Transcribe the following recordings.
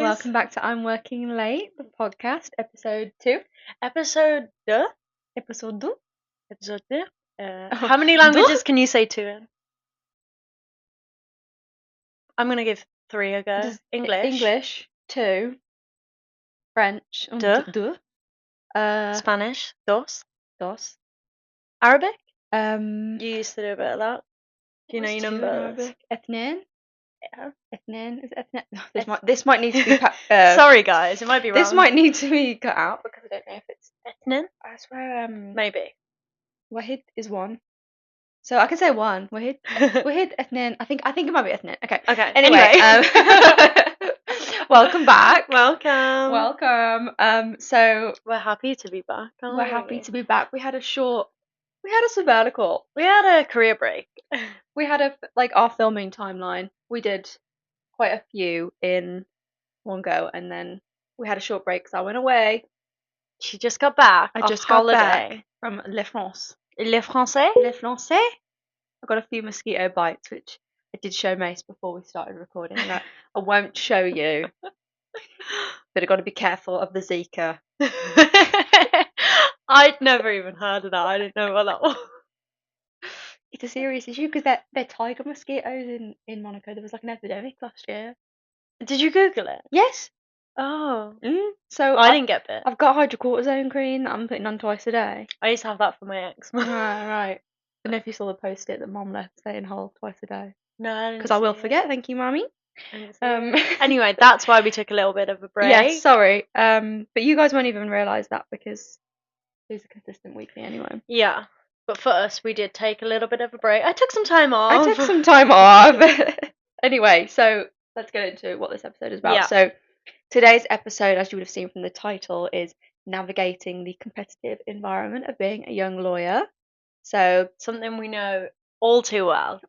Welcome back to I'm Working Late, the podcast, episode 2. Episode 2? Episode 2? Episode 2? How many languages can you say 2 in? I'm going to give 3 a go. English, 2. French, Deux. Spanish, dos. Arabic? You used to do a bit of that. Do you know your numbers? Ethnin? Yeah. Ethnin? Is it ethnin? No, this might need to be sorry guys, it might be wrong. This might need to be cut out because I don't know if it's ethnin. I swear maybe. Wahid is 1. So I can say 1. Wahid, ethnin. I think it might be ethnin. Okay. Anyway. Welcome back. Welcome. So we're happy to be back. We're happy to be back. We had a sabbatical. We had a career break. We had our filming timeline. We did quite a few in one go, and then we had a short break because I went away. She just got back. I just got back from Le France. Le Français? Le Français. I got a few mosquito bites, which I did show Mace before we started recording. That I won't show you, but I got to be careful of the Zika. I'd never even heard of that. I didn't know what that was. It's a serious issue because they're tiger mosquitoes in Monaco. There was like an epidemic last year. Did you Google it? Yes. Oh. So I didn't get bit. I've got hydrocortisone cream that I'm putting on twice a day. I used to have that for my ex. Right. I don't know if you saw the post-it that Mom left saying hold twice a day. No, because I will forget. Thank you, Mommy. Anyway, that's why we took a little bit of a break. Yes, sorry. But you guys won't even realise that because these are consistent weekly anyway. Yeah. But for us, we did take a little bit of a break. I took some time off. Anyway, so let's get into what this episode is about. Yeah. So today's episode, as you would have seen from the title, is navigating the competitive environment of being a young lawyer. So something we know all too well.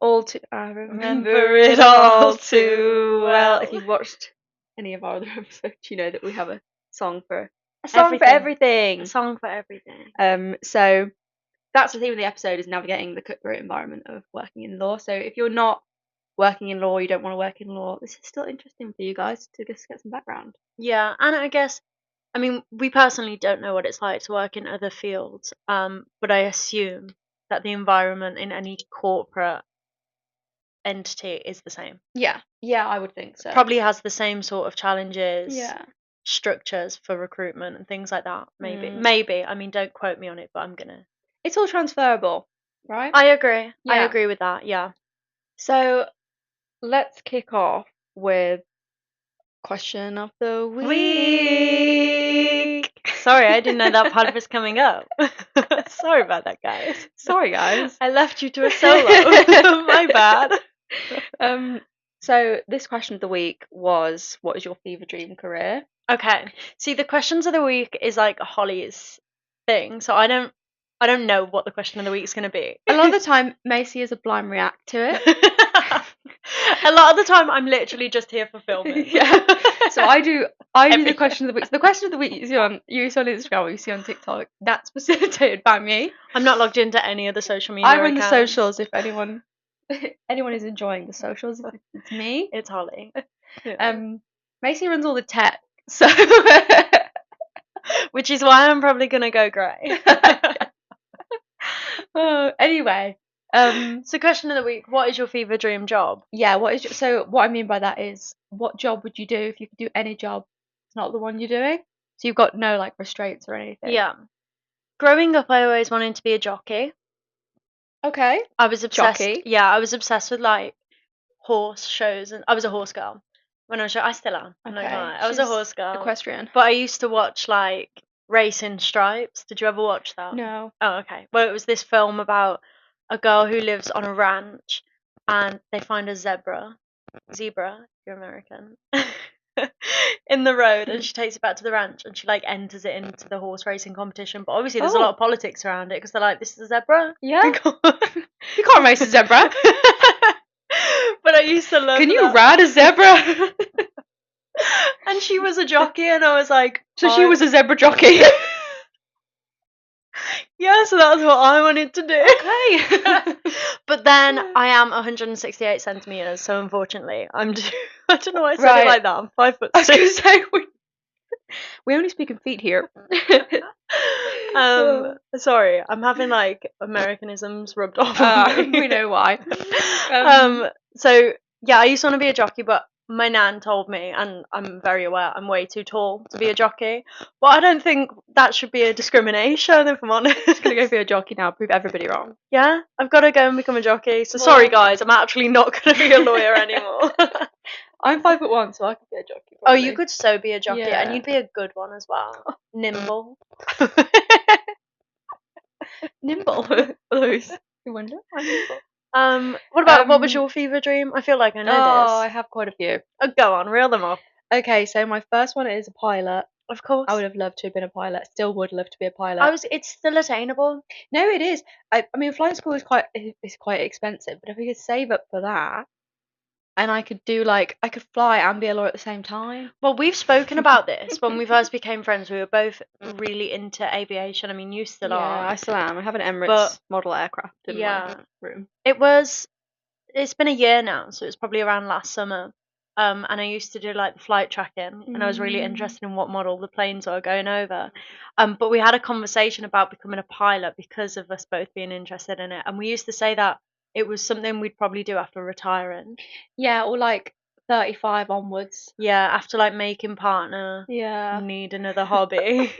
I remember it all too well. If you've watched any of our other episodes, you know that we have a song for everything. A song for everything. So that's the theme of the episode, is navigating the cutthroat environment of working in law. So if you're not working in law, you don't want to work in law, this is still interesting for you guys to just get some background. Yeah, and I guess, I mean, we personally don't know what it's like to work in other fields, but I assume that the environment in any corporate entity is the same. Yeah, I would think so. Probably has the same sort of challenges, structures for recruitment and things like that. Maybe. I mean, don't quote me on it, but I'm gonna. It's all transferable, right? I agree. Yeah. I agree with that. Yeah. So let's kick off with question of the week. Sorry, I didn't know that part was coming up. Sorry about that, guys. Sorry, guys. I left you to a solo. My bad. So this question of the week was, what is your fever dream career? Okay. See, the questions of the week is like Holly's thing, so I don't know what the question of the week is going to be. A lot of the time, Macy is a blind react to it. A lot of the time, I'm literally just here for filming. Yeah. So I do the question of the week. So the question of the week you see on Instagram or you see on TikTok, that's facilitated by me. I'm not logged into any of the social media I run accounts. the socials. If anyone is enjoying the socials, it's me. It's Holly. Macy runs all the tech, so which is why I'm probably gonna go grey. Anyway. So question of the week, what is your fever dream job? Yeah, so what I mean by that is, what job would you do if you could do any job? It's not the one you're doing. So you've got no like restraints or anything. Yeah. Growing up, I always wanted to be a jockey. Okay. I was obsessed. Jockey. Yeah, I was obsessed with like horse shows, and I was a horse girl when I was young. I still am. Okay. I was a horse girl. Equestrian. But I used to watch like Racing Stripes. Did you ever watch that? No. Oh, okay. Well, it was this film about a girl who lives on a ranch, and they find a zebra, if you're American, in the road, and she takes it back to the ranch, and she like enters it into the horse racing competition. But obviously, there's a lot of politics around it because they're like, "This is a zebra." Yeah. You can't race a zebra. But I used to love. Can you ride a zebra? And she was a jockey, and I was like, so she was a zebra jockey. Yes, so that's what I wanted to do. Okay. But then I am 168 centimeters, so unfortunately, I don't know why I said Right. it like that. I'm 5 foot I was going to 6. say, we only speak in feet here. Sorry, I'm having like Americanisms rubbed off on me. We know why. So yeah, I used to want to be a jockey, but my nan told me, and I'm very aware I'm way too tall to be a jockey. But I don't think that should be a discrimination, if I'm honest. I'm going to go be a jockey now, prove everybody wrong. Yeah, I've got to go and become a jockey. So Well- sorry, guys, I'm actually not going to be a lawyer anymore. I'm 5'1", so I could be a jockey. Oh, Probably. you could so be a jockey, Yeah. and you'd be a good one as well. Nimble. Nimble. Those. You wonder? I'm nimble. What about what was your fever dream? I feel like I know I this. have quite a few. Go on, reel them off. Okay, so my first one is a pilot. Of course. I would have loved to have been a pilot. Still would love to be a pilot. It's still attainable. No, it is. I mean, flying school is quite expensive, but if we could save up for that, and I could do I could fly and be a lawyer at the same time. Well, we've spoken about this when we first became friends. We were both really into aviation. I mean, you still are. I still am. I have an Emirates model aircraft in my room. It's been a year now, so it's probably around last summer. And I used to do the flight tracking, and I was really interested in what model the planes were going over. But we had a conversation about becoming a pilot because of us both being interested in it, and we used to say that it was something we'd probably do after retiring. Yeah, or 35 onwards. Yeah, after making partner. Yeah. Need another hobby.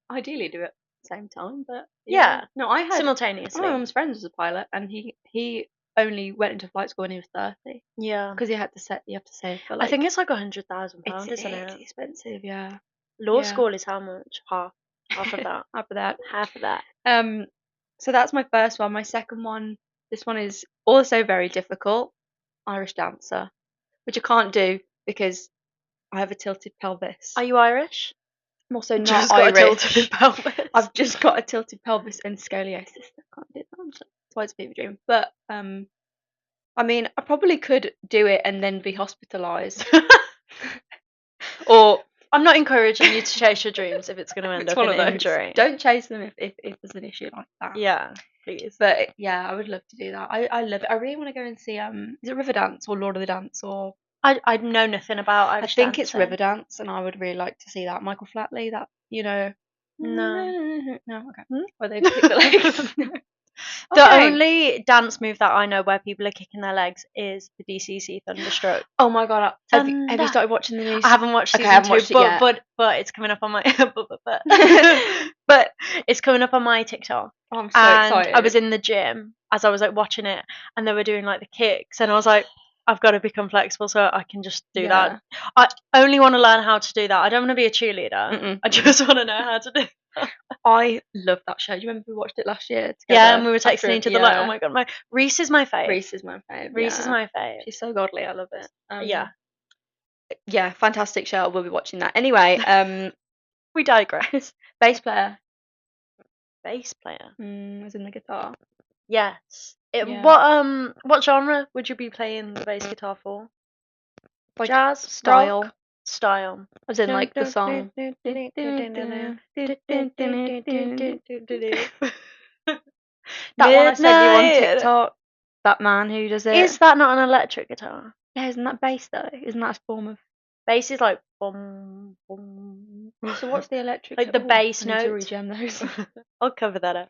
Ideally do it at the same time, but yeah. No, I had simultaneously. My mum's friend was a pilot, and he only went into flight school when he was 30. Yeah. Because you have to save for I think it's £100,000, isn't it? It's expensive, yeah. Law school is how much? Half of that. Half of that. So that's my first one. My second one, this one is also very difficult. Irish dancer, which I can't do because I have a tilted pelvis. Are you Irish? I'm also not just Irish. Got a tilted pelvis. I've just got a tilted pelvis and scoliosis. I can't do that. That's why it's a fever dream. But I mean, I probably could do it and then be hospitalised. Or I'm not encouraging you to chase your dreams if it's going to end up in an injury. Don't chase them if there's an issue like that. Yeah, please. But yeah, I would love to do that. I love it. I really want to go and see is it Riverdance or Lord of the Dance or I know nothing about Irish I think dancing. it's Riverdance, and I would really like to see that. Michael Flatley, that No. Okay. Where they kick the legs. The only dance move that I know where people are kicking their legs is the DCC Thunderstruck. Oh my god! Have you started watching the news? I haven't watched season 2, but it's coming up on my but it's coming up on my TikTok. Oh, I'm so excited. I was in the gym as I was watching it, and they were doing the kicks, and I was like, I've got to become flexible so I can just do that. I only want to learn how to do that. I don't want to be a cheerleader. I just want to know how to do that. I love that show. Do you remember we watched it last year together? Yeah, and we were texting each other oh my god, Reese is my fave. Reese is my fave. Reese is my fave. She's so godly. I love it. Yeah, fantastic show. We'll be watching that. Anyway, we digress. Bass player. Bass player. As in the guitar. Yes. What genre would you be playing the bass guitar for? Jazz, style, rock? Style. As in the song. That one I sent you on TikTok. That man who does it. Is that not an electric guitar? Yeah, isn't that bass though? Isn't that a form of bass? Is boom, boom. So what's the electric? The bass note. To regen those. I'll cover that up.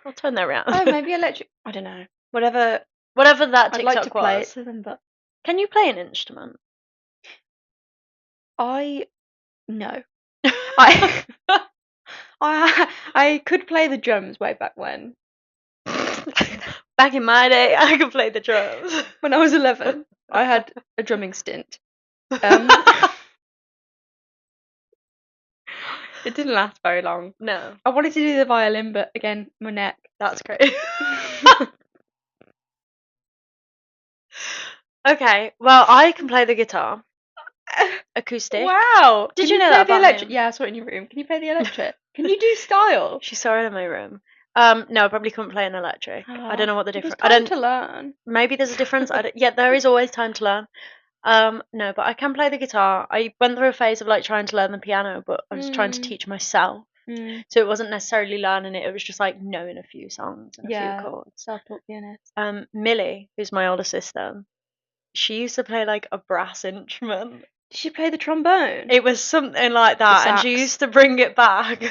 I'll turn that around. Oh, maybe electric. I don't know. Whatever that TikTok I'd like to play was. it to them, but can you play an instrument? No. I could play the drums way back when. Back in my day, I could play the drums. When I was 11, I had a drumming stint. It didn't last very long. No. I wanted to do the violin, but again, my neck. That's great. Okay, well, I can play the guitar. Acoustic. Wow. Did you know that about electric? Yeah, I saw it in your room. Can you play the electric? Can you do style? She saw it in my room. No, I probably couldn't play an electric. I don't know what the difference. I don't to learn. Maybe there's a difference. Yeah, there is always time to learn. No, but I can play the guitar. I went through a phase of trying to learn the piano, but I was trying to teach myself. So it wasn't necessarily learning it. It was just like knowing a few songs and a few chords. Self-taught pianist. Millie, who's my older sister, she used to play like a brass instrument. Did she play the trombone? It was something like that, and she used to bring it back.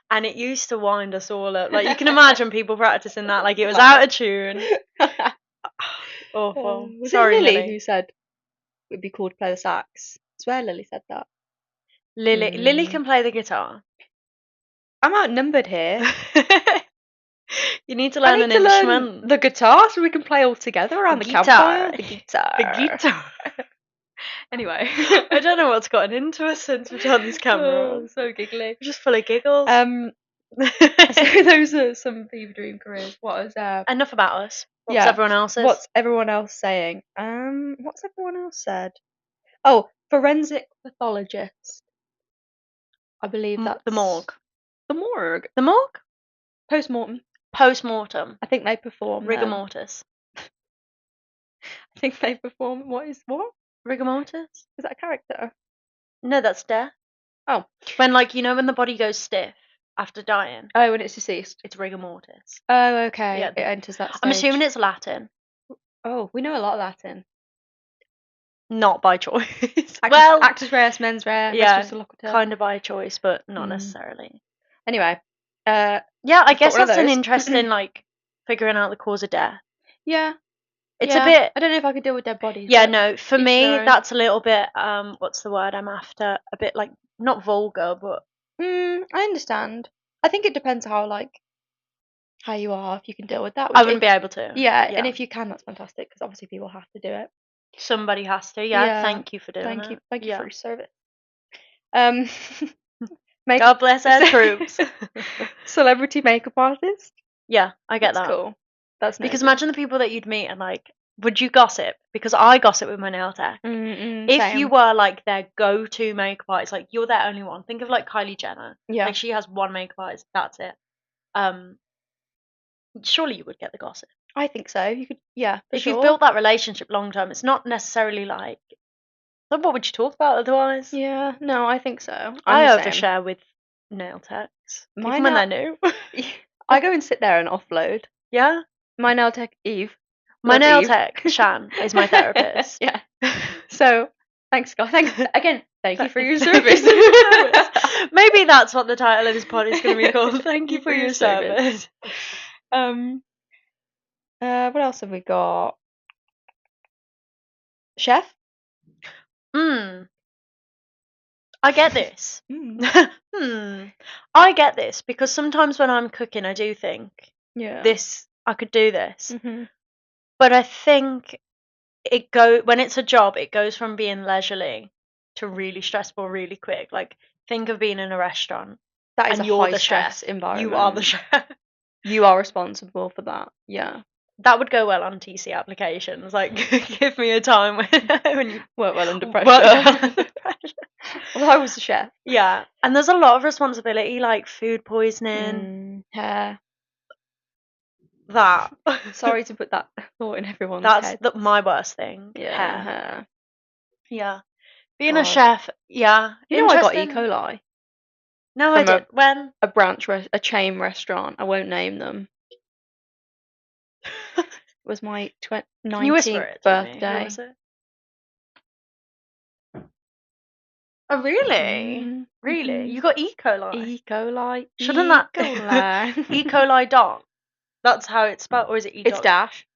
And it used to wind us all up. Like, you can imagine people practicing that like it was out of tune. Awful. Was Sorry, it Lily Millie. who said it'd be cool to play the sax? I swear Lily said that. Lily can play the guitar. I'm outnumbered here. You need to learn an instrument. Learn the guitar so we can play all together around the campfire. The guitar. The guitar. Anyway, I don't know what's gotten into us since we turned this camera on. So giggly. We're just full of giggles. So those are some fever dream careers. What is enough about us? What's everyone else's? What's everyone else saying? What's everyone else said? Oh, forensic pathologist. I believe that's the morgue. The morgue. The morgue? Post-mortem. Post-mortem. I think they perform rigor mortis. I think they perform what? Rigor mortis? Is that a character? No, that's death. Oh. When, like, you know when the body goes stiff after dying? Oh, when it's deceased. It's rigor mortis. Oh, okay. Yeah, it enters that stage. I'm assuming it's Latin. Oh, we know a lot of Latin. Not by choice. Actus reus, mens rea, yeah, Mestris loquitur. Kind of by choice, but not necessarily. Anyway. Yeah, I guess that's an interesting, like, figuring out the cause of death. Yeah. It's a bit... I don't know if I could deal with dead bodies. Yeah, no, for me, that's a little bit, what's the word I'm after? A bit, like, not vulgar, but... I understand. I think it depends how you are, if you can deal with that. I wouldn't be able to. Yeah, and if you can, that's fantastic, because obviously people have to do it. Somebody has to, yeah. Thank you for doing it. Thank you for your service. God bless our troops. Celebrity makeup artist. Yeah, I get that. Cool. That's because imagine the people that you'd meet and like, would you gossip? Because I gossip with my nail tech. If you were like their go-to makeup artist, like you're their only one. Think of like Kylie Jenner. Yeah. Like she has one makeup artist. That's it. Surely you would get the gossip. I think so. You could, yeah. If you've built that relationship long term, it's not necessarily like what would you talk about otherwise? Yeah, no, I think so. I overshare with nail techs. Even when they're new. I go and sit there and offload. Yeah. My nail tech, Eve. My nail tech, Shan, is my therapist. Yeah. So, thanks, God. Again, thank you for your service. Maybe that's what the title of this pod is going to be called. Thank you for your service. What else have we got? Chef? I get this. I get this because sometimes when I'm cooking, I do think, I could do this. Mm-hmm. But I think when it's a job, it goes from being leisurely to really stressful really quick. Like, think of being in a restaurant. That is and a high stress environment. You are the chef. You are responsible for that. Yeah. That would go well on TC applications. Like, give me a time when you work well under pressure. Well, I was the chef. Yeah. And there's a lot of responsibility, like food poisoning. Hair. That. Sorry to put that thought in everyone's head. That's my worst thing. Yeah. Hair. Yeah. Being a chef, yeah. You know I got E. coli? No, I didn't. When? A chain restaurant. I won't name them. It was my 19th birthday. Who was it? Oh, really? Really? You got E. coli? E. coli. Shouldn't that... E. coli dot? That's how it's spelled, or is it E. It's dash.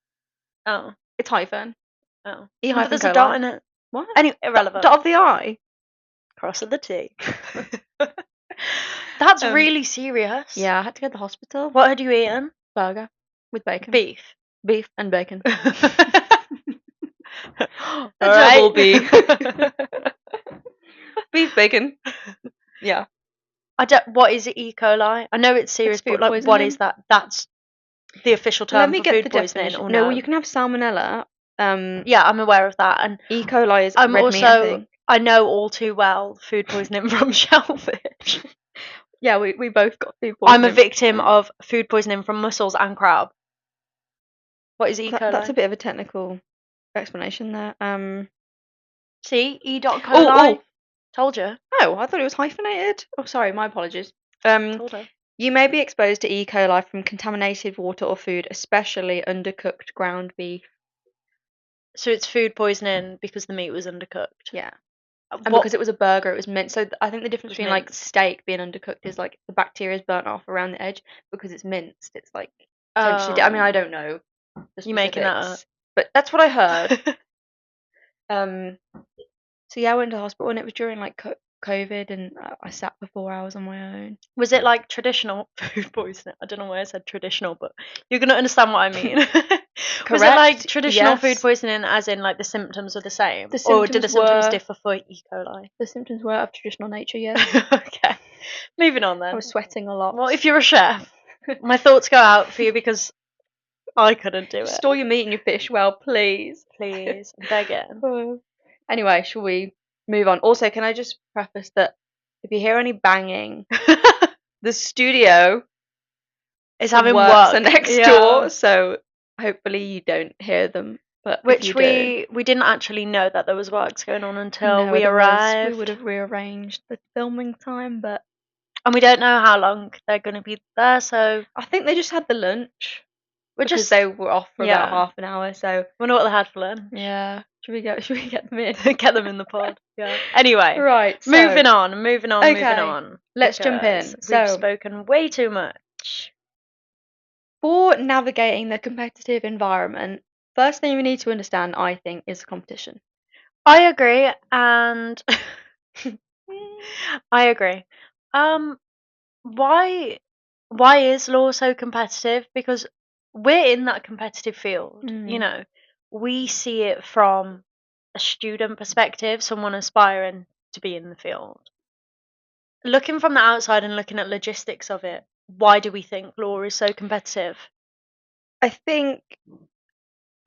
Oh. It's hyphen. Oh. E hyphen there's a dot in it. What? Anyway, irrelevant. Dot of the I. Cross of the T. That's really serious. Yeah, I had to go to the hospital. What had you eaten? Burger. With bacon. Beef and bacon. Double beef. Beef, bacon. Yeah. What is it, E. coli? I know it's serious, but like, what is that? That's the official term for food poisoning. Or no, well, you can have salmonella. Yeah, I'm aware of that. And E. coli is red meat, I think. I know all too well food poisoning from shellfish. Yeah, we both got food poisoning. I'm a victim of food poisoning from mussels and crab. What is E. coli? That's a bit of a technical explanation there. See, E. coli. Told you. Oh, I thought it was hyphenated. Oh, sorry, my apologies. Told her. You may be exposed to E. coli from contaminated water or food, especially undercooked ground beef. So it's food poisoning because the meat was undercooked. Yeah. And What because it was a burger, it was minced. So I think the difference was between like minced? steak being undercooked is like the bacteria is burnt off around the edge. Because it's minced, it's like potentially. I mean, I don't know the You making that up? specifics, but that's what I heard. Um. So yeah, I went to the hospital and it was during like COVID, and I sat for 4 hours on my own. Was it like traditional food poisoning? I don't know why I said traditional, but you're gonna understand what I mean. Was it like Correct. traditional food Yes. poisoning, as in like the symptoms were the same, The or did the symptoms symptoms were differ for E. coli? the symptoms were of traditional nature. Yes. Okay, moving on I then. was sweating a lot. Well, if you're a chef, my thoughts go out for you because I couldn't do it. Store your meat and your fish well, please. Please, I'm begging. Anyway, shall we move on? Also, can I just preface that if you hear any banging, the studio It's some having works are work. next Yeah. door, so hopefully you don't hear them. But if you Which do, we didn't actually know that there was works going on until no, we otherwise we arrived. would have rearranged the filming time. But And we don't know how long they're going to be there, so I think they just had the lunch we're because just they were off for about yeah. half an hour. So Wonder what they had for lunch. yeah, should we go? Should we get them in? Get them in the pod. Yeah. Anyway, Right. So moving on, moving okay, on. let's jump Because in. we've So spoken way too much. for navigating the competitive environment, first thing we need to understand, I think, is competition. I agree, and I agree. Um, why is law so competitive? Because we're in that competitive field. You Mm. know, we see it from a student perspective, someone aspiring to be in the field. Looking from the outside and looking at logistics of it, why do we think law is so competitive? I think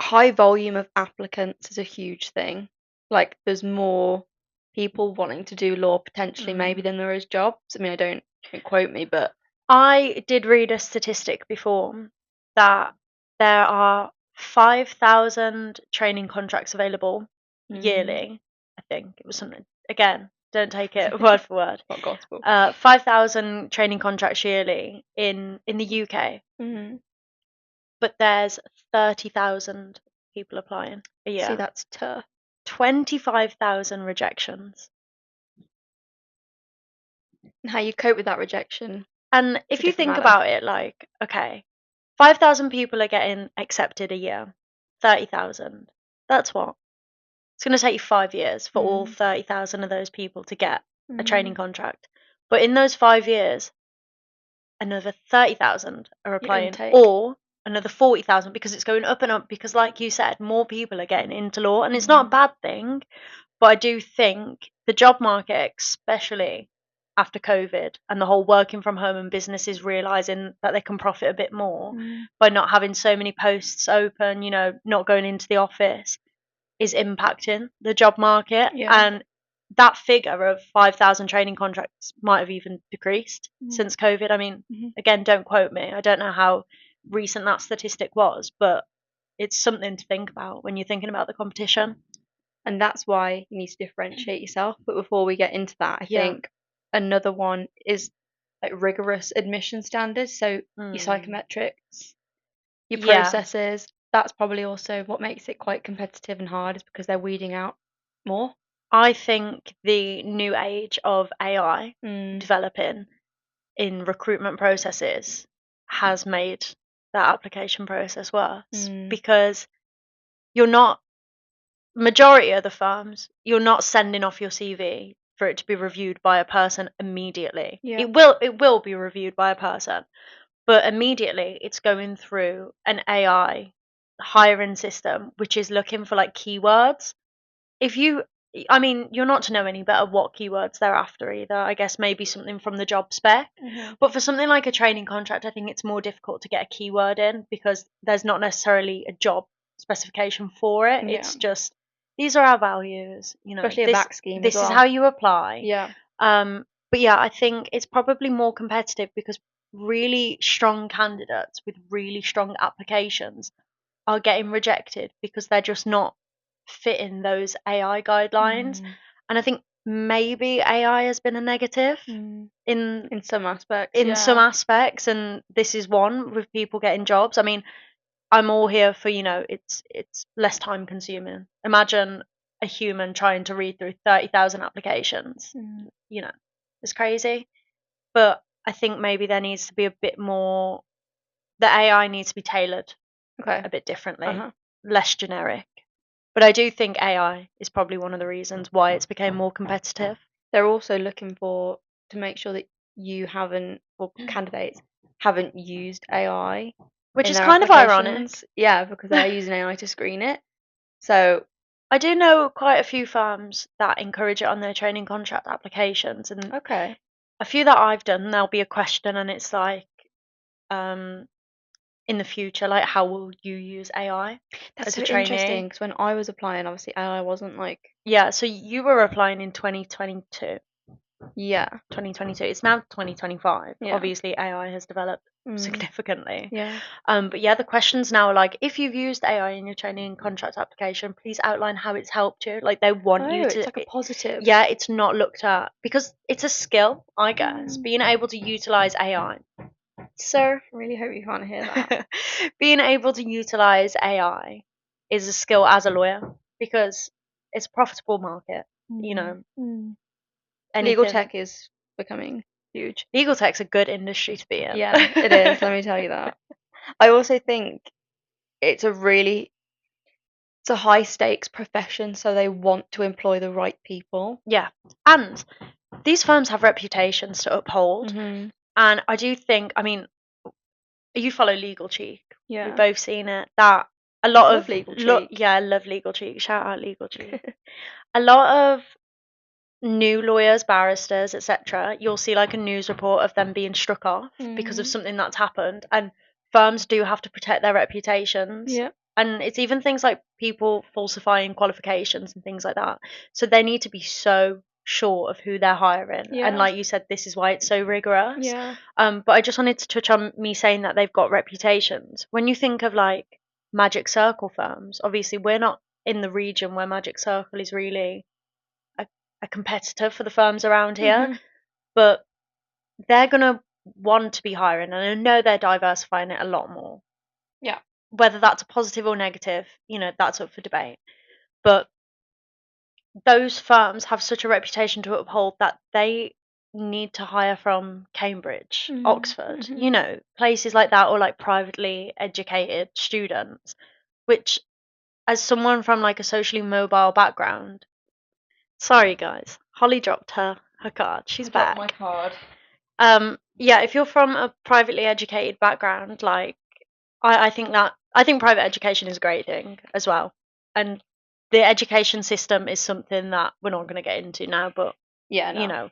high volume of applicants is a huge thing. Like, there's more people wanting to do law potentially maybe than there is jobs. I mean, don't quote me, but I did read a statistic before that there are 5,000 training contracts available yearly. I think it was something, again, don't take it word for word. not gospel. 5,000 training contracts yearly in the UK, but there's 30,000 people applying a year. See, that's tough. 25,000 rejections. And how you cope with that rejection. And It's if a you different think matter. about it, like, okay, 5,000 people are getting accepted a year, 30,000. That's what? It's going to take you 5 years for all 30,000 of those people to get a training contract. But in those 5 years, another 30,000 are applying, intake. or another 40,000, because it's going up and up, because like you said, more people are getting into law, and it's not a bad thing. But I do think the job market, especially after COVID and the whole working from home and businesses realizing that they can profit a bit more by not having so many posts open, you know, not going into the office, is impacting the job market. Yeah. And that figure of 5,000 training contracts might have even decreased since COVID. I mean, again, don't quote me. I don't know how recent that statistic was, but it's something to think about when you're thinking about the competition. And that's why you need to differentiate yourself. But before we get into that, I think another one is like rigorous admission standards. So your psychometrics, your processes. That's probably also what makes it quite competitive and hard, is because they're weeding out more. I think the new age of AI developing in recruitment processes has made that application process worse, because you're not, majority of the firms, you're not sending off your CV for it to be reviewed by a person immediately. Yeah. It will be reviewed by a person, but immediately it's going through an AI hiring system which is looking for like keywords. I mean, you're not to know any better what keywords they're after either. I guess maybe something from the job spec. But for something like a training contract, I think it's more difficult to get a keyword in, because there's not necessarily a job specification for it. Yeah. It's just, these are our values, you know. Especially a back scheme This as is well. how you apply. Yeah. But yeah, I think it's probably more competitive because really strong candidates with really strong applications are getting rejected because they're just not fitting those AI guidelines. And I think maybe AI has been a negative Mm. in In some aspects, some yeah. aspects, and this is one with people getting jobs. I mean, I'm all here for, it's less time consuming. Imagine a human trying to read through 30,000 applications. Mm. You know, it's crazy. But I think maybe there needs to be a bit more, the AI needs to be tailored Okay. a bit differently, Uh-huh. less generic. But I do think AI is probably one of the reasons why it's became more competitive. They're also looking for to make sure that you haven't, or candidates haven't used AI Which in is their kind of ironic. applications. Yeah, because they're using AI to screen it. So, I do know quite a few firms that encourage it on their training contract applications, and okay. a few that I've done, there'll be a question, and it's like, um, in the future, like, how will you use AI That's as a so interesting trainee? because when I was applying, obviously AI wasn't like, Yeah, so you were applying in 2022. yeah, 2022. It's now 2025. yeah, Obviously, AI has developed mm, significantly. yeah. But yeah, the questions now are like, if you've used AI in your training contract application, please outline how it's helped you. Like, they want Oh, you it's to, like a positive. yeah, it's not looked at because it's a skill, I guess, Mm. being able to utilize AI. Sir, really hope you can't hear that. Being able to utilize AI is a skill as a lawyer because it's a profitable market. You Mm, know, mm. Legal anything. tech is becoming huge. Legal tech's a good industry to be in. Yeah, it is. Let me tell you that. I also think it's a really it's a high stakes profession, so they want to employ the right people. Yeah. And these firms have reputations to uphold. Mhm. And I do think, I mean, you follow Legal Cheek. We've Yeah. both seen it. That a lot Love of, legal cheek. yeah, I love Legal Cheek. Shout out Legal Cheek. A lot of new lawyers, barristers, etc., you'll see like a news report of them being struck off because of Mhm. something that's happened. And firms do have to protect their reputations. Yeah. And it's even things like people falsifying qualifications and things like that. So they need to be so sure of who they're hiring. And Yeah. like you said, this is why it's so rigorous. Yeah. But I just wanted to touch on me saying that they've got reputations. When you think of like Magic Circle firms, obviously we're not in the region where Magic Circle is really a, a competitor for the firms around here, Mhm. but they're gonna want to be hiring, and I know they're diversifying it a lot more. Yeah. Whether that's a positive or negative, that's up for debate. But those firms have such a reputation to uphold that they need to hire from Cambridge, Mhm. Oxford, Mhm. places like that, or like privately educated students, which, as someone from like a socially mobile background, sorry guys, Holly dropped her card. She's I dropped my back. card. Yeah, if you're from a privately educated background, like I think private education is a great thing as well. And the education system is something that we're not going to get into now, but Yeah, you no.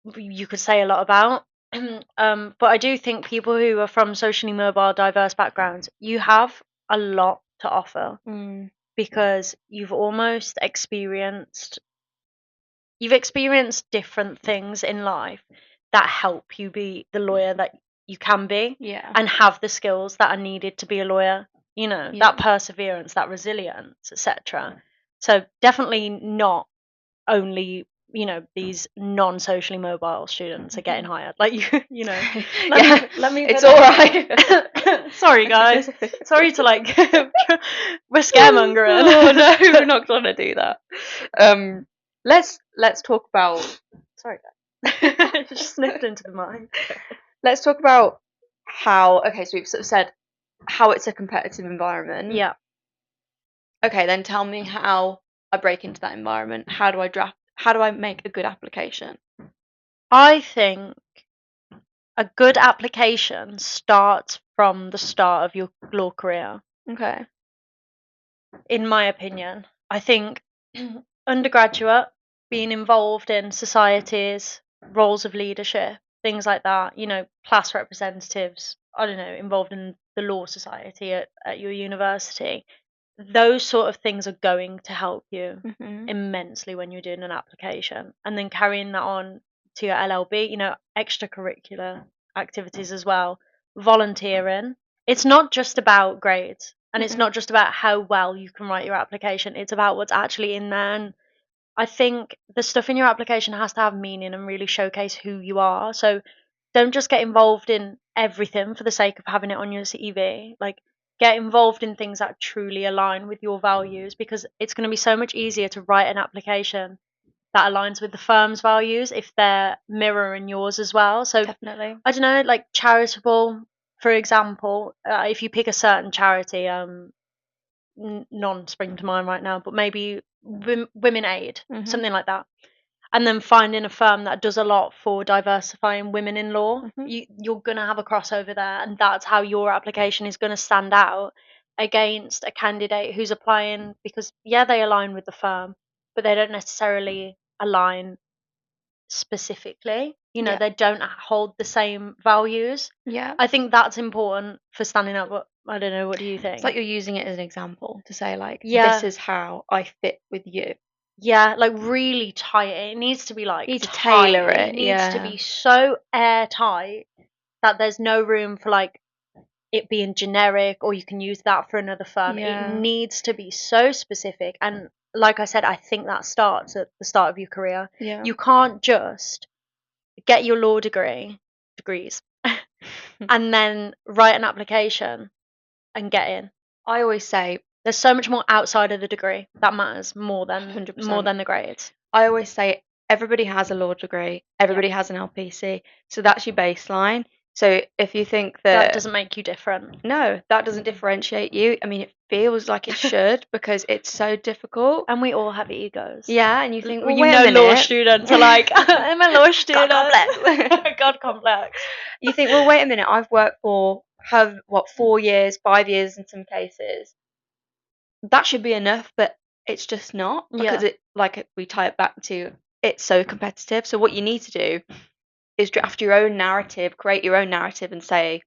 know, you could say a lot about. But I do think people who are from socially mobile, diverse backgrounds, you have a lot to offer Mm. because you've experienced different things in life that help you be the lawyer that you can be Yeah. and have the skills that are needed to be a lawyer, Yeah. that perseverance, that resilience, etc. So definitely not only, these non-socially mobile students are getting Mhm. hired. Like let me Yeah. let me It's all right. sorry guys. Sorry to like we're Oh scaremongering. no, we're not gonna do that. Um, let's talk about Sorry guys. Just sniffed into the mic. let's talk about how. Okay, so we've sort of said how it's a competitive environment. Yeah. Okay, then tell me how I break into that environment. How do I draft? How do I make a good application? I think a good application starts from the start of your law career, Okay. in my opinion. I think undergraduate, being involved in societies, roles of leadership, things like that, class representatives, I don't know, involved in the law society at your university, those sort of things are going to help you Mhm. immensely when you're doing an application. And then carrying that on to your LLB, extracurricular activities as well, volunteering. It's not just about grades and it's Mhm. not just about how well you can write your application, it's about what's actually in there. And I think the stuff in your application has to have meaning and really showcase who you are. So don't just get involved in everything for the sake of having it on your CV. Like, get involved in things that truly align with your values, because it's going to be so much easier to write an application that aligns with the firm's values if they're mirroring yours as well. So Definitely. I don't know, like charitable, for example, if you pick a certain charity, none spring to mind right now, but maybe Women Aid, Mhm. something like that, and then finding a firm that does a lot for diversifying women in law, Mhm. you're going to have a crossover there, and that's how your application is going to stand out against a candidate who's applying because, yeah, they align with the firm, but they don't necessarily align specifically. Yeah. They don't hold the same values. Yeah. I think that's important for standing up. But I don't know. What do you It's like think? you're using it as an example to say like, this Yeah, is how I fit with you. yeah, like really tight. It needs to be like You need to tight. tailor It it. needs to Yeah. be so airtight that there's no room for like it being generic or you can use that for another firm. It Yeah. needs to be so specific. And like I said, I think that starts at the start of your career. Yeah. You can't just get your law degrees, and then write an application and get in. I always say There's so much more outside of the degree that matters more100%. than the grades. I always say everybody has a law degree, Yeah. everybody has an LPC, so that's your baseline. So if you think That that doesn't make you different. no, that doesn't differentiate you, I mean, it feels like it should because it's so difficult. And we all have egos. Yeah, and you think, well, You wait a know, law minute. students are like, I'm a law God student. complex. God complex. You think, well, wait a minute, I've worked for have what 4 years, 5 years in some cases. That should be enough, but it's just not because Yeah. it like we tie it back to it's so competitive. So what you need to do is draft your own narrative, create your own narrative and say,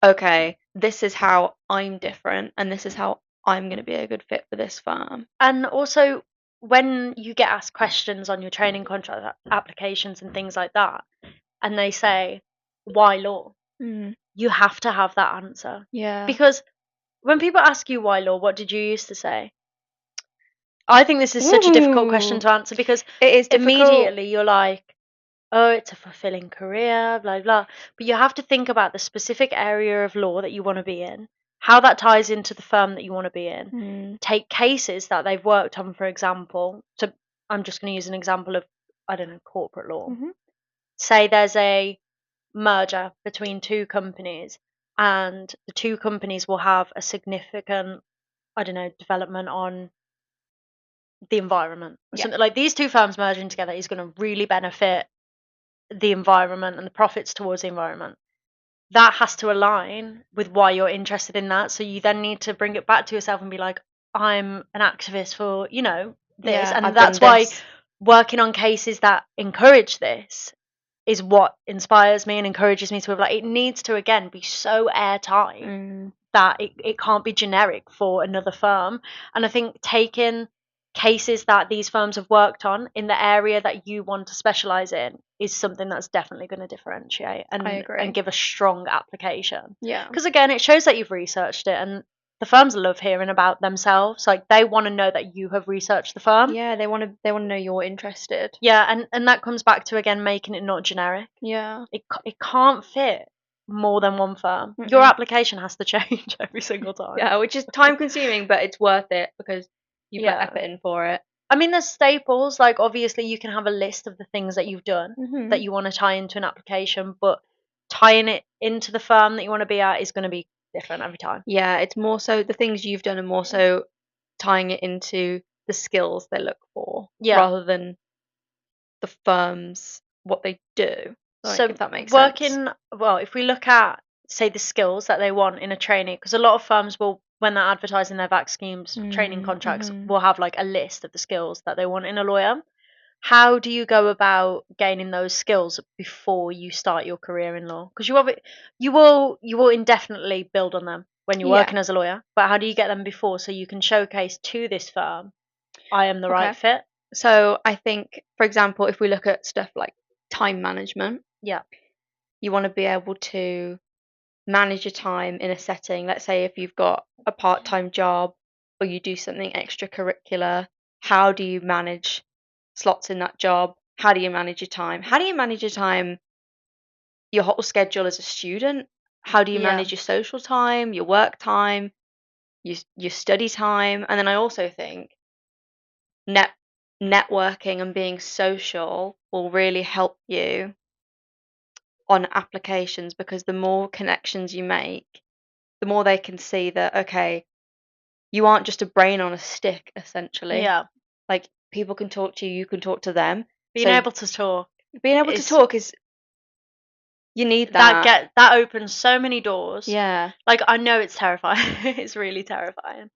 okay, this is how I'm different and this is how I'm going to be a good fit for this firm. And also, when you get asked questions on your training contract applications and things like that, and they say, why law? Mm, You have to have that answer. yeah. Because when people ask you why law, what did you used to say? I think this is such a difficult question Ooh, to answer because it is difficult. immediately you're like, oh, it's a fulfilling career, blah, blah. But you have to think about the specific area of law that you want to be in, how that ties into the firm that you want to be in. Mm, Take cases that they've worked on, for example. So I'm just going to use an example of, I don't know, corporate law. hmm Say there's a merger between two companies, and the two companies will have a significant, I don't know, development on the environment or Yeah. something. Like these two firms merging together is going to really benefit the environment and the profits towards the environment. That has to align with why you're interested in that. So you then need to bring it back to yourself and be like, I'm an activist for, this. Yeah, And I've done that's why this. working on cases that encourage this is what inspires me and encourages me to have, like, it needs to again be so airtight Mm, that it can't be generic for another firm. And I think taking cases that these firms have worked on in the area that you want to specialize in is something that's definitely going to differentiate I and agree. give a strong application. Yeah. Because again, it shows that you've researched it, and the firms love hearing about themselves. Like they want to know that you have researched the firm. Yeah, they want to know you're interested. Yeah, and that comes back to again making it not generic. Yeah. It can't fit more than one firm. Your Mm-mm. application has to change every single time. Yeah, which is time consuming, but it's worth it because you put Yeah. effort in for it. I mean, there's staples. Like, obviously, you can have a list of the things that you've done Hmm that you want to tie into an application, but tying it into the firm that you want to be at is going to be different every time. Yeah, it's more so the things you've done and more so tying it into the skills they look for Yeah. rather than the firms what they do. Like So, if that makes sense. well, if we look at, say, the skills that they want in a trainee, because a lot of firms will, when they're advertising their VAC schemes, training contracts, Mm-hmm. will have like a list of the skills that they want in a lawyer. How do you go about gaining those skills before you start your career in law? Because you will indefinitely build on them when you're Yeah. working as a lawyer. But how do you get them before so you can showcase to this firm, I am the right Okay. fit? So I think, for example, if we look at stuff like time management, Yeah, you want to be able to manage your time in a setting. Let's say if you've got a part time job or you do something extracurricular, how do you manage slots in that job? How do you manage your time? How do you manage your time, your whole schedule as a student? How do you Yeah. manage your social time, your work time, your study time? And then I also think net networking and being social will really help you on applications, because the more connections you make, the more they can see that, okay, you aren't just a brain on a stick, essentially. Yeah. Like, people can talk to you, you can talk to them. Being So able to talk being able to is talk is, you need that. that opens so many doors. Yeah. Like, I know it's terrifying. It's really terrifying.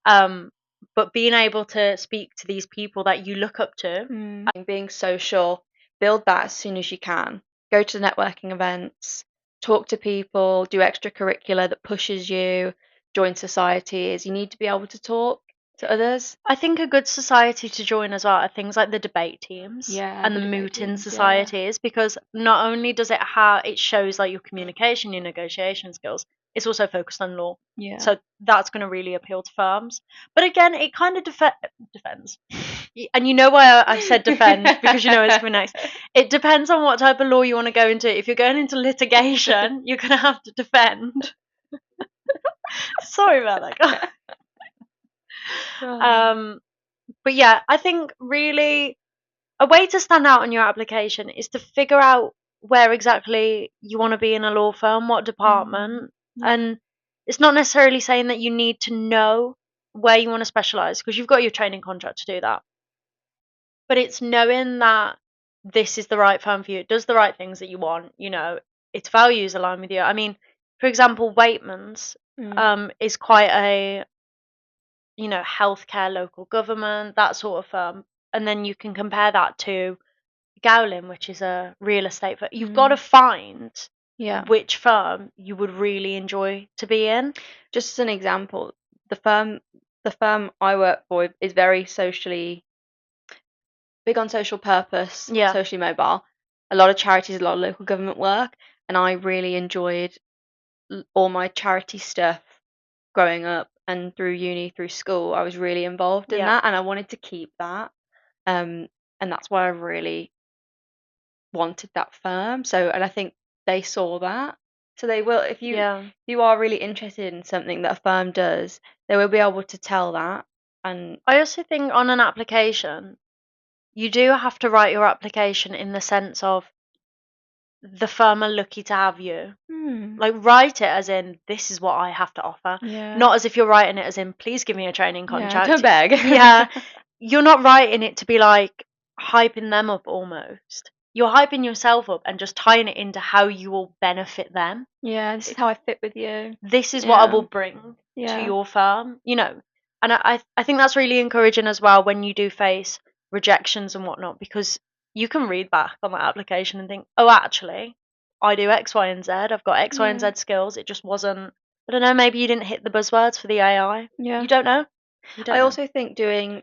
Um, but being able to speak to these people that you look up to. Being social, build that as soon as you can. Go to networking events, talk to people, do extracurricular that pushes you, join societies. You need to be able to talk to others. I think a good society to join as well are things like the debate teams Yeah, and the the debate mooting teams, yeah. societies, because not only does it shows like your communication, your negotiation skills, it's also focused on law. Yeah. So that's going to really appeal to firms. But again, it kind of defends. And you know why I said defend, because you know it's coming next. It depends on what type of law you want to go into. If you're going into litigation, you're going to have to defend. Sorry about that, guys. Oh. But yeah, I think really a way to stand out on your application is to figure out where exactly you want to be in a law firm, what department. Yeah. And it's not necessarily saying that you need to know where you want to specialize, because you've got your training contract to do that. But it's knowing that this is the right firm for you. It does the right things that you want, its values align with you. I mean, for example, Waitman's is quite a healthcare, local government, that sort of firm. And then you can compare that to Gowlin, which is a real estate firm. You've got to find Yeah. which firm you would really enjoy to be in. Just as an example, the firm I work for is very socially big on social purpose, Yeah, socially mobile. A lot of charities, a lot of local government work, and I really enjoyed all my charity stuff growing up and through uni, through school. I was really involved in yeah, that, and I wanted to keep that. Um, and that's why I really wanted that firm. So, and I think they saw that. So they will, if yeah. you are really interested in something that a firm does, they will be able to tell that. And I also think on an application, you do have to write your application in the sense of the firm are lucky to have you. Like, write it as in, this is what I have to offer. yeah, Not as if you're writing it as in, please give me a training yeah, contract. don't beg. Yeah, you're not writing it to be like hyping them up almost. You're hyping yourself up and just tying it into how you will benefit them. Yeah, this is how I fit with you. This is what I Yeah, will bring to yeah, your firm. And I think that's really encouraging as well when you do face rejections and whatnot, because you can read back on that application and think, oh, actually, I do X, Y, and Z. I've got X, Y, and yeah, Z skills. It just wasn't, I don't know, maybe you didn't hit the buzzwords for the AI. yeah. You don't know. You I don't know. also think doing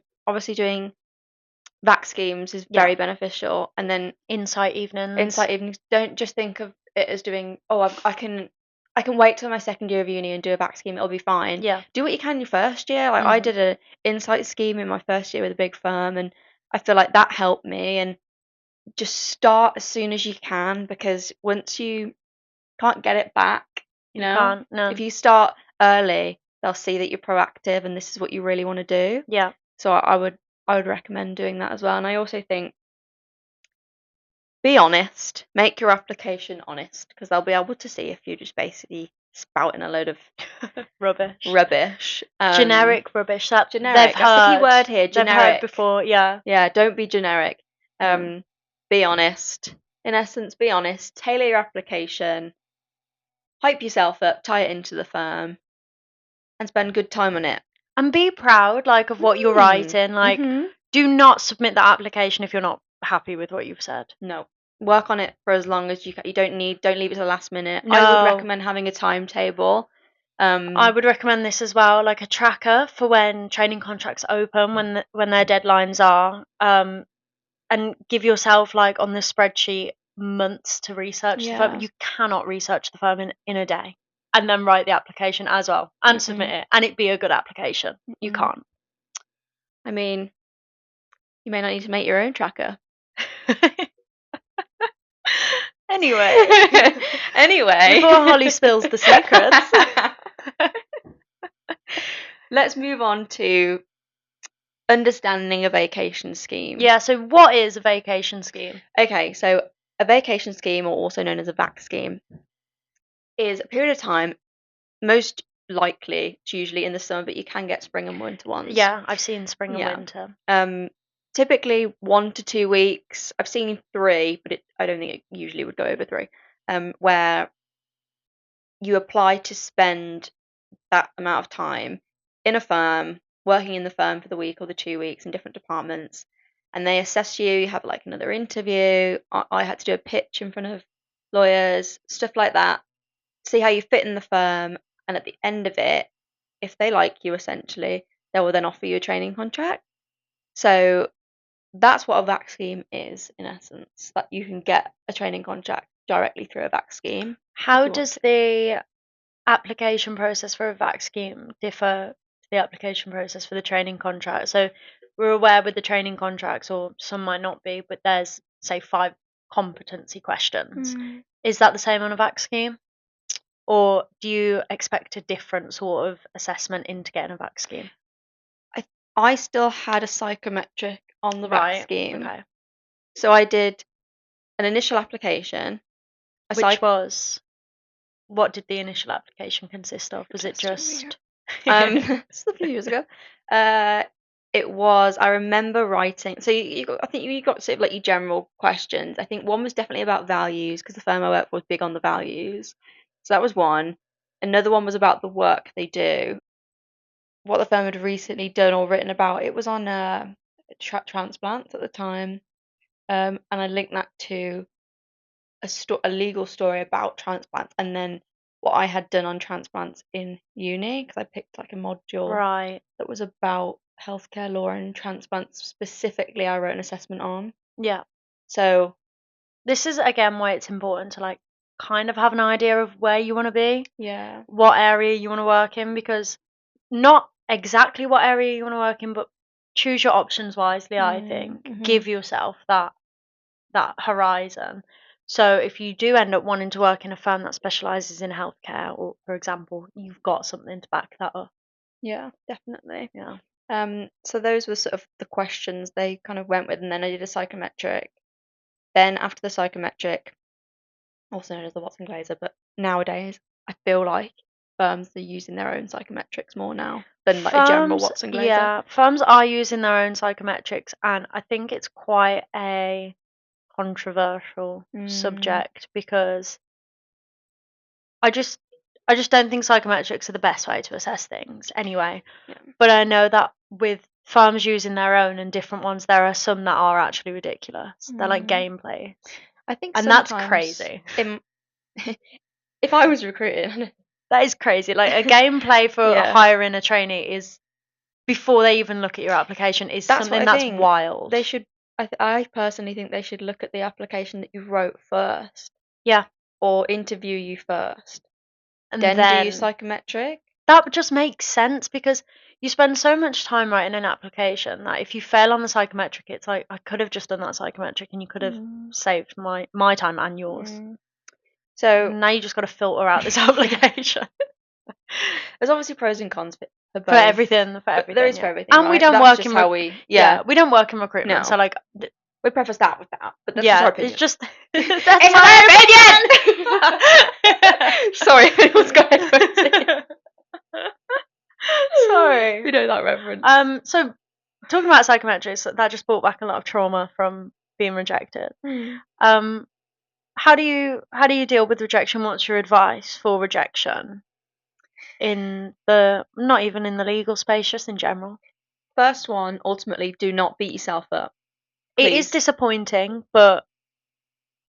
vac schemes is Yeah. very beneficial. And then Insight evenings. insight evenings, don't just think of it as doing, oh, I can wait till my second year of uni and do a vac scheme, it'll be fine. Yeah. Do what you can your first year. Like, I did a insight scheme in my first year with a big firm, and I feel like that helped me. And just start as soon as you can, because once you can't get it back, You can't. if No. you start early, they'll see that you're proactive and this is what you really want to do. Yeah. So I would recommend doing that as well. And I also think, be honest, make your application honest, because they'll be able to see if you're just basically spouting a load of Rubbish. rubbish. Generic rubbish that Generic. That's the key word here. they've heard Generic. before. Yeah. Yeah, don't be generic. Mm. Be honest. In essence, be honest. Tailor your application. Hype yourself up. Tie it into the firm, and spend good time on it. And be proud, like, of what you're writing. Like, Mm-hmm. do not submit that application if you're not happy with what you've said. No. Work on it for as long as you can. Don't leave it to the last minute. I would No. recommend having a timetable. I would recommend this as well, like a tracker for when training contracts open, when their deadlines are, and give yourself, like, on the spreadsheet, months to research the firm. Yeah. You cannot research the firm in a day, and then write the application as well and submit it, and it be a good application. You can't. I mean, You may not need to make your own tracker. Anyway. Before Holly spills the secrets. Let's move on to understanding a vacation scheme. Yeah, so what is a vacation scheme? Okay, so a vacation scheme, or also known as a VAC scheme, is a period of time, most likely, it's usually in the summer, but you can get spring and winter ones. Yeah, I've seen spring and Yeah. winter. Typically 1 to 2 weeks. I've seen 3, but I don't think it usually would go over 3. Where you apply to spend that amount of time in a firm, working in the firm for the week or the 2 weeks in different departments, and they assess you. You have like another interview. I had to do a pitch in front of lawyers, stuff like that. See how you fit in the firm, and at the end of it, if they like you, essentially, they will then offer you a training contract. So that's what a VAC scheme is, in essence, that you can get a training contract directly through a VAC scheme. How does the application process for a VAC scheme differ to the application process for the training contract? So we're aware with the training contracts, or some might not be, but there's, say, 5 competency questions. Is that the same on a VAC scheme? Or do you expect a different sort of assessment into getting a VAC scheme? I still had a psychometric on the VAC Right. scheme. Okay. So I did an initial application. What did the initial application consist of? Was it just it's a few years ago. It was, I remember writing, so I think you got sort of like your general questions. I think one was definitely about values, because the firm I worked for was big on the values. So that was one. Another one was about the work they do, what the firm had recently done or written about. It was on transplants at the time, and I linked that to a legal story about transplants, and then what I had done on transplants in uni, because I picked like a module right? that was about healthcare law and transplants specifically. I wrote an assessment on. Yeah. So This is again why it's important to like kind of have an idea of where you want to be, yeah, what area you want to work in, because not exactly what area you want to work in, but choose your options wisely, I think. Give yourself that horizon. So if you do end up wanting to work in a firm that specializes in healthcare, or for example, you've got something to back that up. yeah, definitely. Yeah. So those were sort of the questions they kind of went with, and then I did a psychometric. Then after the psychometric, also known as the Watson Glaser, but nowadays I feel like firms are using their own psychometrics more now than like a general Watson Glaser. Yeah, firms are using their own psychometrics, and I think it's quite a controversial subject, because I just don't think psychometrics are the best way to assess things anyway. Yeah. But I know that with firms using their own and different ones, there are some that are actually ridiculous. They're like gameplay. I think, and that's crazy. If I was recruiting, that is crazy. Like a gameplay for hiring a trainee is, before they even look at your application, is something that's wild. They should. I personally think they should look at the application that you wrote first. Yeah. Or interview you first, and then do your psychometric. That just makes sense, because you spend so much time writing an application that if you fail on the psychometric, it's like, I could have just done that psychometric and you could have saved my time and yours. So now you just got to filter out this application. There's obviously pros and cons for both. For everything. There is for everything. And right? we don't That's work in we don't work in recruitment. No. So like we preface that with that, but that's just our opinion. It's just that's my opinion. Sorry, if anyone's got headphones. Sorry, we know that reference. So talking about psychometrics, that just brought back a lot of trauma from being rejected. How do you deal with rejection? What's your advice for rejection not even in the legal space, just in general? First one, ultimately, do not beat yourself up. Please. It is disappointing, but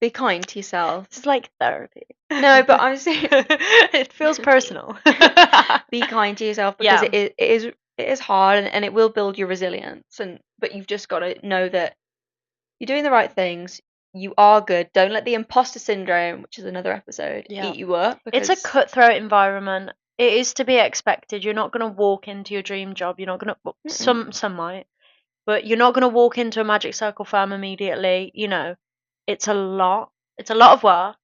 be kind to yourself. It's like therapy. No, but I'm saying it feels personal. Be kind to yourself, because it is hard, and it will build your resilience. But you've just got to know that you're doing the right things. You are good. Don't let the imposter syndrome, which is another episode, eat you up. It's a cutthroat environment. It is to be expected. You're not going to walk into your dream job. You're not going to. Some might. but you're not going to walk into a magic circle firm immediately. You know, it's a lot. It's a lot of work.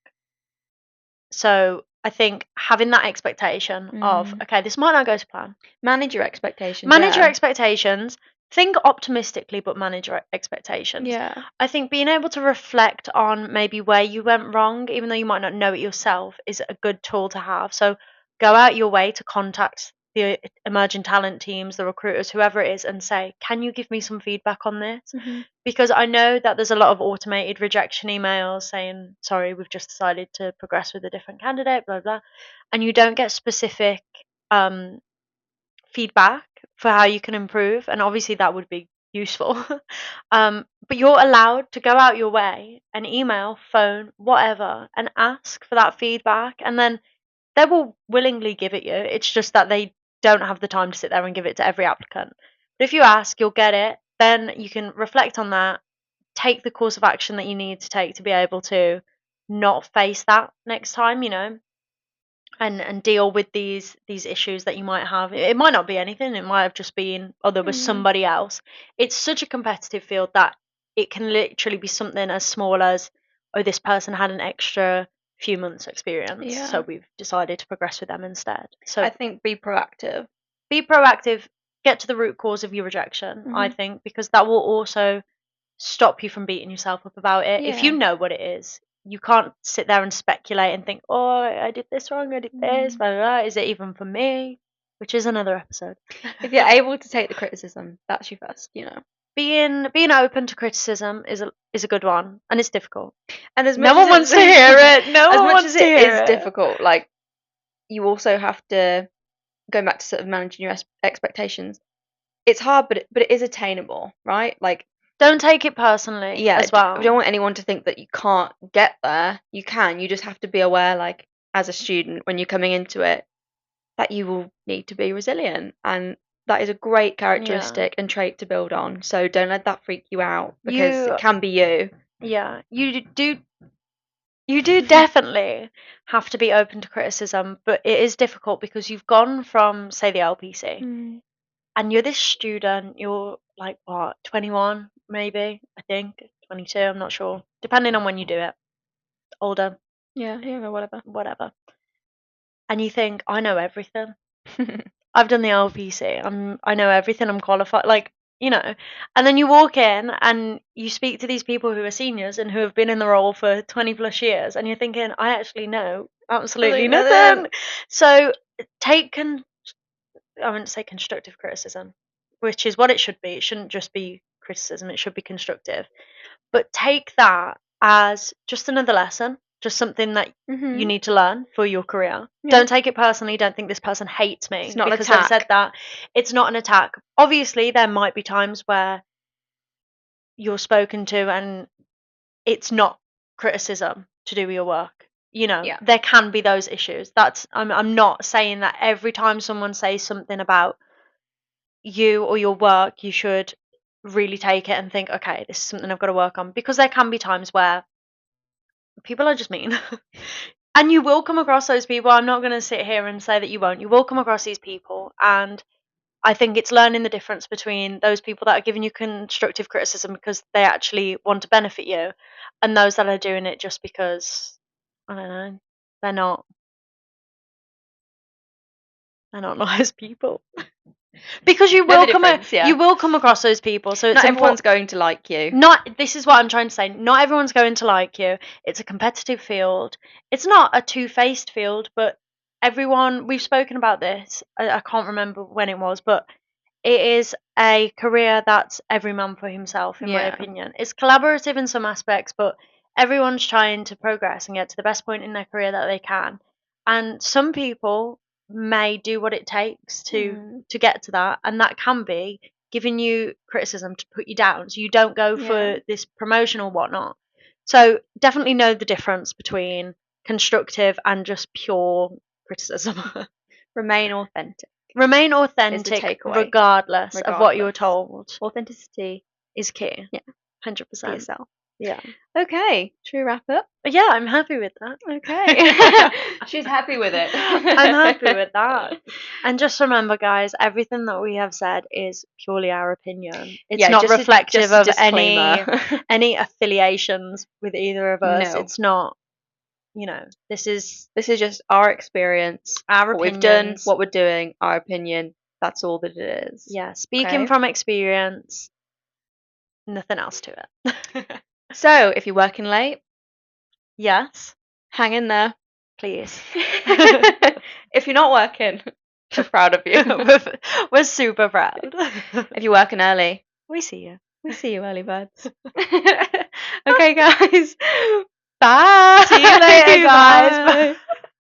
So I think having that expectation of, okay, this might not go to plan. Manage your expectations. Manage your Yeah. expectations. Think optimistically, but manage your expectations. Yeah. I think being able to reflect on maybe where you went wrong, even though you might not know it yourself, is a good tool to have. So go out your way to contact the emerging talent teams, the recruiters, whoever it is, and say, can you give me some feedback on this? Because I know that there's a lot of automated rejection emails saying, sorry, we've just decided to progress with a different candidate, blah, blah. And you don't get specific feedback for how you can improve, and obviously that would be useful. But you're allowed to go out your way and email, phone, whatever, and ask for that feedback, and then they will willingly give it you. It's just that they don't have the time to sit there and give it to every applicant. But if you ask, you'll get it. Then you can reflect on that, take the course of action that you need to take to be able to not face that next time, you know, and deal with these issues that you might have. It might not be anything, it might have just been, oh, there was somebody else. It's such a competitive field that it can literally be something as small as, oh, this person had an extra few months experience, so we've decided to progress with them instead. So I think be proactive. Get to the root cause of your rejection, I think, because that will also stop you from beating yourself up about it. If you know what it is, you can't sit there and speculate and think, oh, I did this wrong, I did this, blah, blah, blah. Is it even for me? Which is another episode. If you're able to take the criticism, that's your first, you know. Being open to criticism is a good one, and it's difficult. And as No much one as wants to it's- hear it. No as one much wants as to it hear is it. difficult, like you also have to go back to sort of managing your expectations. It's hard, but it is attainable, right? Like, Don't take it personally as well. I don't want anyone to think that you can't get there. You can. You just have to be aware, like, as a student, when you're coming into it, that you will need to be resilient, and that is a great characteristic and trait to build on. So don't let that freak you out, because it can be you. Yeah, you do definitely have to be open to criticism, but it is difficult because you've gone from, say, the LPC, and you're this student, you're like, what, 21 maybe, I think, 22, I'm not sure, depending on when you do it, older, Yeah, whatever. And you think, I know everything. I've done the LPC. I know everything. I'm qualified. Like, you know. And then you walk in and you speak to these people who are seniors and who have been in the role for 20 plus years, and you're thinking, I actually know absolutely nothing. So I wouldn't say constructive criticism, which is what it should be. It shouldn't just be criticism. It should be constructive. But take that as just another lesson, just something that you need to learn for your career. Don't take it personally. Don't think this person hates me It's not an because they've said attack. that. It's not an attack. Obviously, there might be times where you're spoken to and it's not criticism to do with your work. You know, there can be those issues. I'm not saying that every time someone says something about you or your work, you should really take it and think, okay, this is something I've got to work on, because there can be times where people are just mean. And you will come across those people. I'm not going to sit here and say that you won't. You will come across these people, and I think it's learning the difference between those people that are giving you constructive criticism because they actually want to benefit you, and those that are doing it just because, I don't know, they're not nice people. Because you will you will come across those people. So it's not everyone's going to like you. This is what I'm trying to say. Not everyone's going to like you. It's a competitive field. It's not a two-faced field, but everyone, we've spoken about this. I can't remember when it was, but it is a career that's every man for himself, in my opinion. It's collaborative in some aspects, but everyone's trying to progress and get to the best point in their career that they can. And some people may do what it takes to get to that, and that can be giving you criticism to put you down so you don't go for this promotion or whatnot. So definitely know the difference between constructive and just pure criticism. Remain authentic. Remain authentic regardless of what you're told. Authenticity is key. Yeah. 100%. Be yourself. Yeah. Okay, should we wrap up? Yeah, I'm happy with that. Okay. She's happy with it. I'm happy with that. And just remember, guys, everything that we have said is purely our opinion. It's Yeah, not just reflective a of any disclaimer. affiliations with either of us. No. It's not, this is This is just our experience, our what we've done, opinions. what we're doing, our opinion. That's all that it is. Yeah, speaking Okay? from experience, nothing else to it. So, if you're working late, Yes, hang in there. please. If you're not working, we're proud of you. We're super proud. If you're working early, We see you. we see you, early birds. Okay, guys. Bye. See you later, guys. Bye.